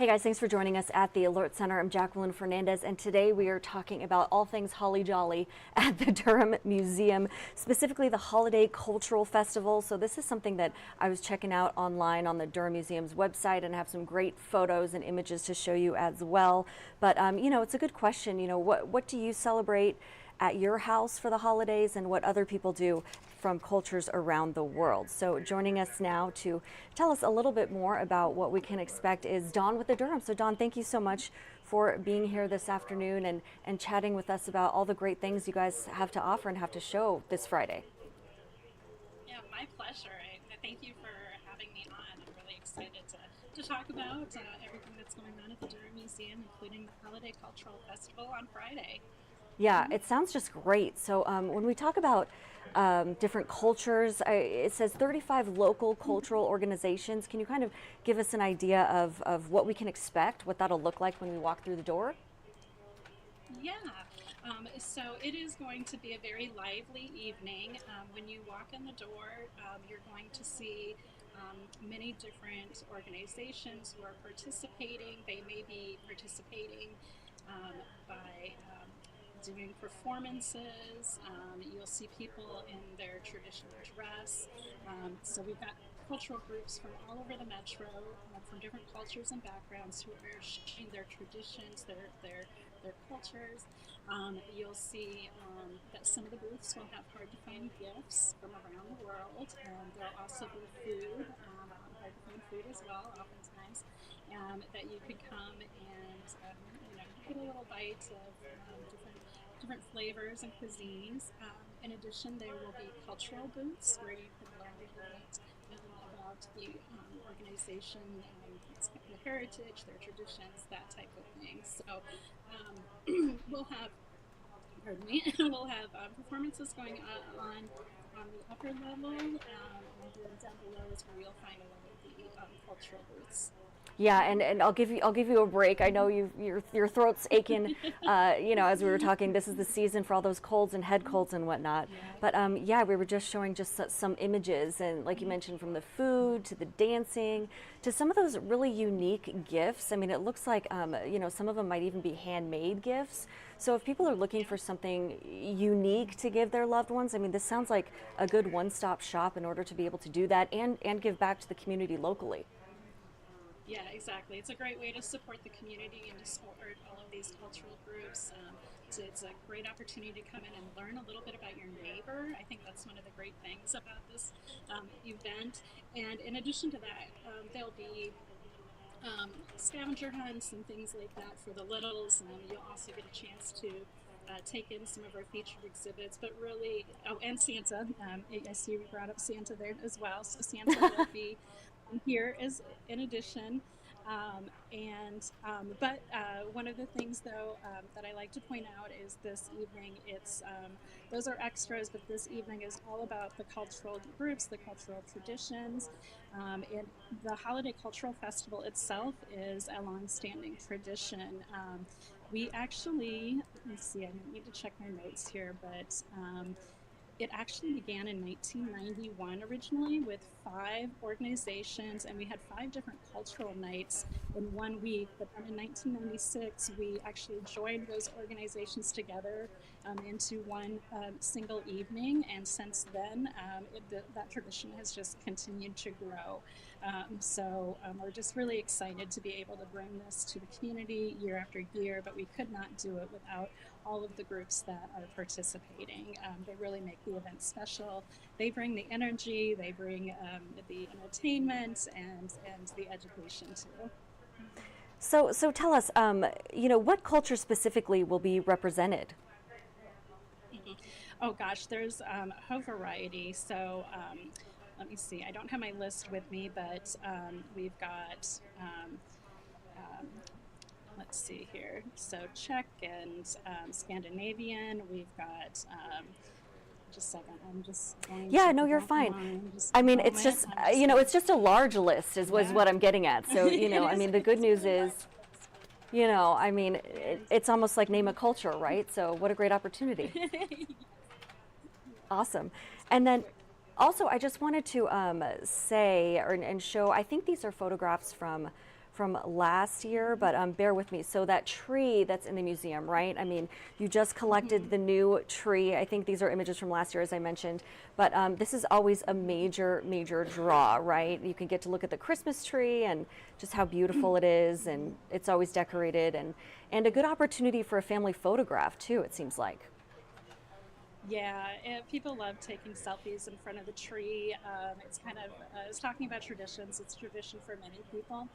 Hey guys, thanks for joining us at the Alert Center. I'm Jacqueline Fernandez, and today we are talking about all things holly jolly at the Durham Museum, specifically the Holiday Cultural Festival. So this is something that I was checking out online on the Durham Museum's website, and have some great photos and images to show you as well. But you know, it's a good question. You know, what do you celebrate at your house for the holidays, and what other people do from cultures around the world? So joining us now to tell us a little bit more about what we can expect is Dawn with the Durham. So Dawn, thank you so much for being here this afternoon and chatting with us about all the great things you guys have to offer and have to show this Friday. Yeah, my pleasure. I thank you for having me on. I'm really excited to talk about everything that's going on at the Durham Museum, including the Holiday Cultural Festival on Friday. Yeah, it sounds just great. So when we talk about different cultures, it says 35 local cultural organizations. Can you kind of give us an idea of what we can expect, what that'll look like when we walk through the door? Yeah, so it is going to be a very lively evening. When you walk in the door, you're going to see many different organizations who are participating. They may be participating by doing performances. You'll see people in their traditional dress. So we've got cultural groups from all over the metro, from different cultures and backgrounds, who are sharing their traditions, their cultures. You'll see that some of the booths will have hard to find gifts from around the world. There'll also be food, hard to find food as well, oftentimes, that you could come and get a little bite of different flavors and cuisines. In addition, there will be cultural booths where you can learn a little bit about the organization, the heritage, their traditions, that type of thing. So we'll have, pardon me, we'll have performances going on the upper level, and then down below is where you'll find a lot of the cultural booths. Yeah, and I'll give you a break. I know your throat's aching. You know, as we were talking, this is the season for all those colds and head colds and whatnot. Yeah. But yeah, we were just showing just some images, and like you mentioned, from the food to the dancing to some of those really unique gifts. I mean, it looks like you know, some of them might even be handmade gifts. So if people are looking Yeah. for something unique to give their loved ones, I mean, this sounds like a good one-stop shop in order to be able to do that and give back to the community locally. Yeah, exactly. It's a great way to support the community and to support all of these cultural groups. It's a great opportunity to come in and learn a little bit about your neighbor. I think that's one of the great things about this event. And in addition to that, there'll be scavenger hunts and things like that for the littles. You'll also get a chance to take in some of our featured exhibits, but really, oh, and Santa. I see you brought up Santa there as well. So Santa will be here is in addition. But one of the things, though, that I like to point out is this evening, it's those are extras, but this evening is all about the cultural groups, the cultural traditions. And the Holiday Cultural Festival itself is a long-standing tradition. We actually, let me see, I need to check my notes here, but it actually began in 1991 originally with 5 organizations, and we had 5 different cultural nights in one week. But then in 1996, we actually joined those organizations together into one single evening. And since then, that tradition has just continued to grow. We're just really excited to be able to bring this to the community year after year, but we could not do it without all of the groups that are participating. They really make the event special. They bring the energy, they bring the entertainment and the education too. So tell us, you know, what culture specifically will be represented? Mhm. Oh gosh, there's a whole variety. Let me see. I don't have my list with me, but we've got um, let's see here. So Czech and Scandinavian. We've got just a second. I'm just going Yeah, to no, go you're back fine. online just I a mean, it's moment. just, I'm just you know, gonna. it's just a large list is Yeah, what I'm getting at. So, you know, it I is. mean, the good It's a news really is, large list. you know, I mean, It is. it's almost like name a culture, right? So what a great opportunity. Yeah, Awesome. And then absolutely. also, I just wanted to say and show, I think these are photographs from last year, but bear with me. So that tree that's in the museum, right? I mean, you just collected the new tree. I think these are images from last year, as I mentioned, but this is always a major, major draw, right? You can get to look at the Christmas tree and just how beautiful it is, and it's always decorated, and a good opportunity for a family photograph too, it seems like. Yeah, people love taking selfies in front of the tree. It's kind of, I was talking about traditions. It's tradition for many people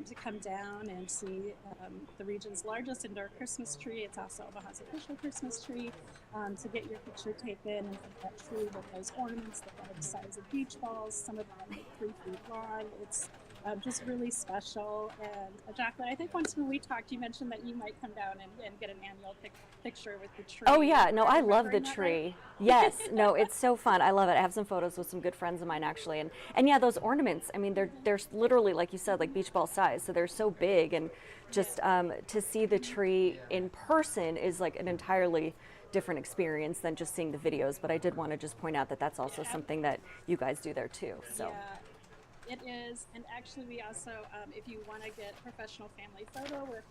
to come down and see the region's largest indoor Christmas tree. It's also Omaha's official Christmas tree. To get your picture taken in front of that tree with those ornaments that are the size of beach balls. Some of them are 3 feet long. It's just really special. And Jacqueline, I think once when we talked, you mentioned that you might come down and get an annual picture with the tree. Oh yeah, no, Am I I love the remembering that right? tree. Yes, no, it's so fun. I love it. I have some photos with some good friends of mine actually, and yeah, those ornaments. I mean, they're literally like you said, like beach ball size. So they're so big, and just to see the tree in person is like an entirely different experience than just seeing the videos. But I did want to just point out that that's also Yeah, something that you guys do there too. So. yeah. It is, and actually, we also, if you want to get a professional family photo with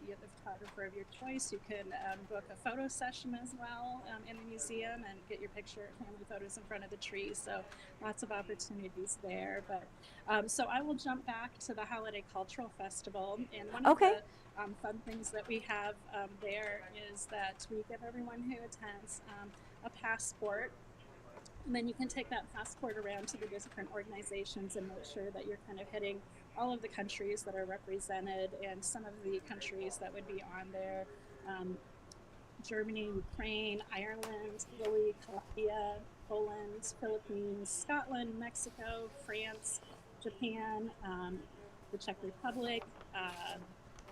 you the photographer of your choice, you can book a photo session as well in the museum and get your picture, family photos in front of the tree. So lots of opportunities there. But so I will jump back to the Holiday Cultural Festival, and one of Okay. the fun things that we have there is that we give everyone who attends a passport, and then you can take that passport around to the different organizations and make sure that you're kind of hitting all of the countries that are represented, and some of the countries that would be on there: um, Germany, Ukraine, Ireland, Italy, Colombia, Poland, Philippines, Scotland, Mexico, France, Japan, the Czech Republic,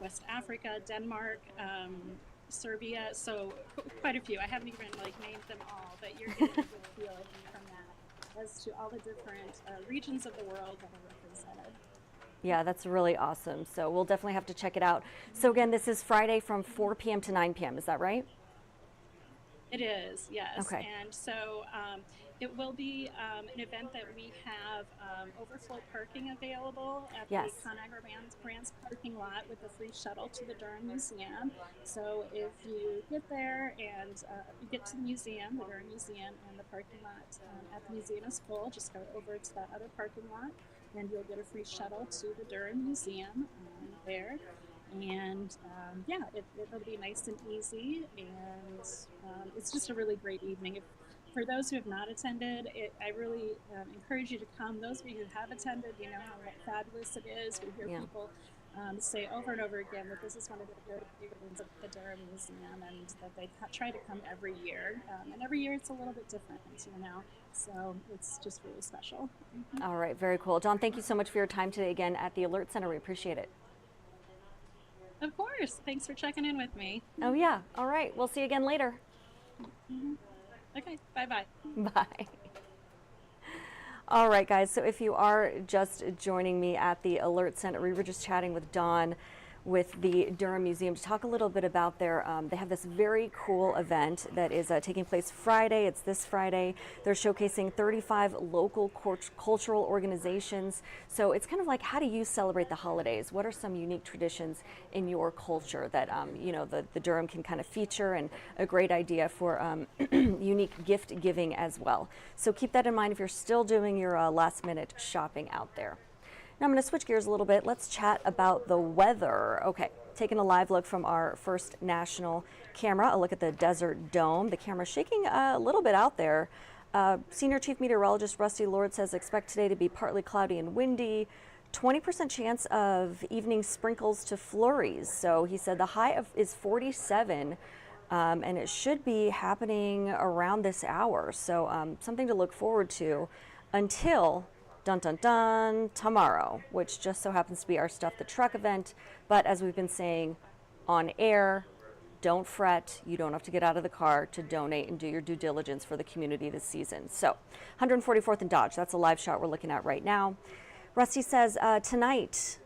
West Africa, Denmark, Serbia. So quite a few. I haven't even like named them all, but you're getting a good feel from that as to all the different regions of the world that are represented. Yeah, that's really awesome. So we'll definitely have to check it out. So again, this is Friday from 4 p.m. to 9 p.m. Is that right? It is, yes. Okay. And so it will be an event that we have overflow parking available at the Yes. Conagra Brands parking lot with a free shuttle to the Durham Museum. So if you get there and you get to the museum, the Durham Museum, and the parking lot at the museum is full, just go over to that other parking lot and you'll get a free shuttle to the Durham Museum there. And yeah, it'll be nice and easy, and it's just a really great evening. For those who have not attended, I really encourage you to come. Those of you who have attended, you know how fabulous it is. We hear Yeah. people say over and over again that this is one of their favorites of the Durham Museum, and that they try to come every year. And every year it's a little bit different, you know. So it's just really special. Mhm. All right, very cool. Dawn, thank you so much for your time today again at the Alert Center. We appreciate it. Of course. Thanks for checking in with me. Oh, yeah. All right. We'll see you again later. Mhm. Okay. Bye bye. Bye. All right, guys. So if you are just joining me at the Alert Center, we were just chatting with Dawn with the Durham Museum to talk a little bit about their, they have this very cool event that is taking place Friday. It's this Friday. They're showcasing 35 local cultural organizations. So it's kind of like, how do you celebrate the holidays? What are some unique traditions in your culture that, you know, the Durham can kind of feature, and a great idea for unique gift giving as well. So keep that in mind if you're still doing your last minute shopping out there. Now I'm going to switch gears a little bit. Let's chat about the weather. Okay, taking a live look from our first national camera, a look at the Desert Dome. The camera's shaking a little bit out there. Senior Chief Meteorologist Rusty Lord says expect today to be partly cloudy and windy. 20% chance of evening sprinkles to flurries. So he said the high is 47, and it should be happening around this hour. So something to look forward to until dun dun dun tomorrow, which just so happens to be our Stuff the Truck event. But as we've been saying on air, don't fret. You don't have to get out of the car to donate and do your due diligence for the community this season. So 144th and Dodge, that's a live shot we're looking at right now. Rusty says tonight,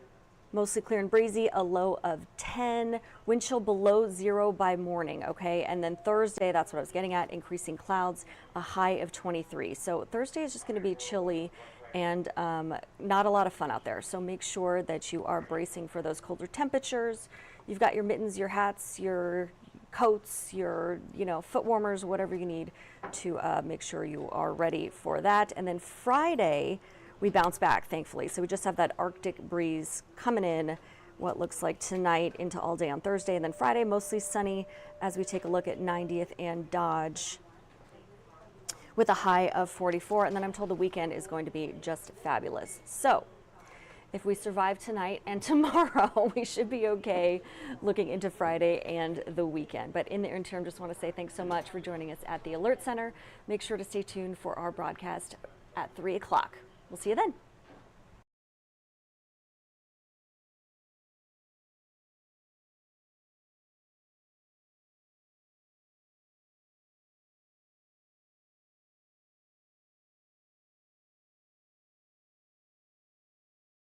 mostly clear and breezy, a low of 10, wind chill below 0 by morning, okay? And then Thursday, that's what I was getting at, increasing clouds, a high of 23. So Thursday is just going to be chilly and not a lot of fun out there. So make sure that you are bracing for those colder temperatures. You've got your mittens, your hats, your coats, your foot warmers, whatever you need to make sure you are ready for that. And then Friday, we bounce back, thankfully. So we just have that Arctic breeze coming in, what looks like tonight into all day on Thursday. And then Friday, mostly sunny as we take a look at 90th and Dodge with a high of 44. And then I'm told the weekend is going to be just fabulous. So if we survive tonight and tomorrow, we should be okay looking into Friday and the weekend. But in the interim, just want to say thanks so much for joining us at the Alert Center. Make sure to stay tuned for our broadcast at 3 o'clock. We'll see you then.